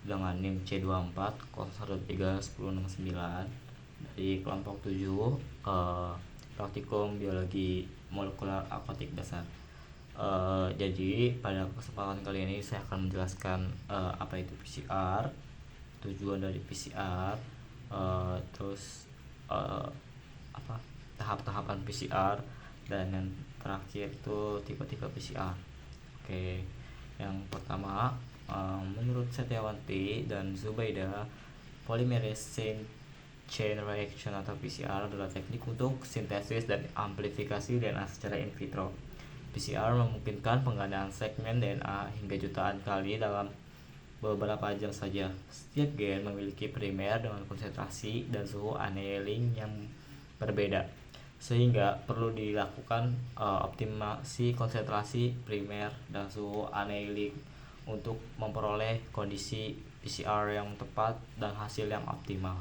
dengan NIM C24013169 dari kelompok 7 praktikum biologi molekuler akuatik dasar. Jadi pada kesempatan kali ini saya akan menjelaskan apa itu PCR, tujuan dari PCR, terus tahap-tahapan PCR, dan yang terakhir itu tipe-tipe PCR. Oke, yang pertama, menurut Setiawanti dan Zubaida, polymerase chain reaction atau PCR adalah teknik untuk sintesis dan amplifikasi DNA secara in vitro. PCR memungkinkan penggandaan segmen DNA hingga jutaan kali dalam beberapa jam saja. Setiap gen memiliki primer dengan konsentrasi dan suhu annealing yang berbeda, sehingga perlu dilakukan optimasi konsentrasi primer dan suhu annealing untuk memperoleh kondisi PCR yang tepat dan hasil yang optimal.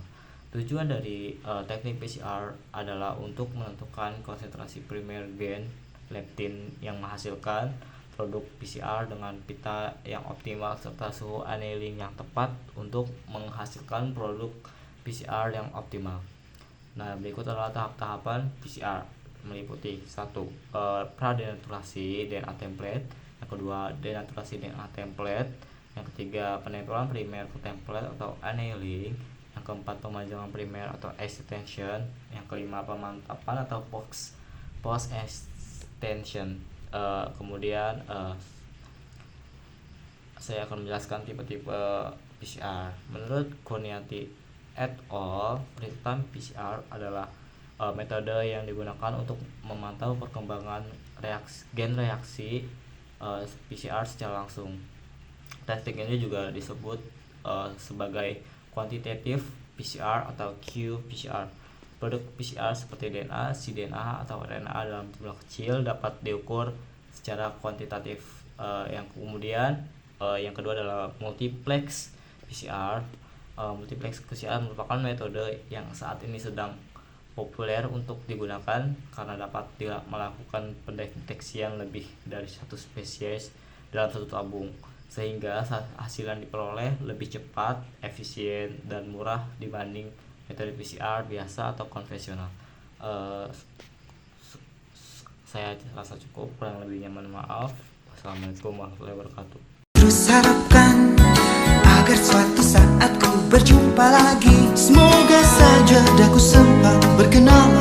Tujuan dari teknik PCR adalah untuk menentukan konsentrasi primer gen leptin yang menghasilkan produk PCR dengan pita yang optimal serta suhu annealing yang tepat untuk menghasilkan produk PCR yang optimal. Nah, berikut adalah tahap-tahapan PCR, meliputi 1. Pradenaturasi DNA template, yang kedua denaturasi DNA template, yang ketiga penempelan primer ke template atau annealing, yang keempat pemajangan primer atau extension, yang kelima pemantapan atau post extension. Kemudian saya akan menjelaskan tipe-tipe PCR. Menurut Kurniati et al., penelitian PCR adalah metode yang digunakan untuk memantau perkembangan gen reaksi PCR secara langsung. Teknik ini juga disebut sebagai quantitative PCR atau qPCR. Produk PCR seperti DNA, cDNA, atau RNA dalam jumlah kecil dapat diukur secara kuantitatif. Yang kedua adalah multiplex PCR. Multiplex PCR merupakan metode yang saat ini sedang populer untuk digunakan karena dapat melakukan pendeteksian lebih dari satu spesies dalam satu tabung, sehingga hasil yang diperoleh lebih cepat, efisien, dan murah dibanding metode PCR biasa atau konvensional. Saya rasa cukup, kurang lebihnya mohon maaf. Wassalamualaikum warahmatullahi wabarakatuh. Terus harapkan agar suatu saat ku berjumpa lagi. Semoga saja daku sempat berkenalan.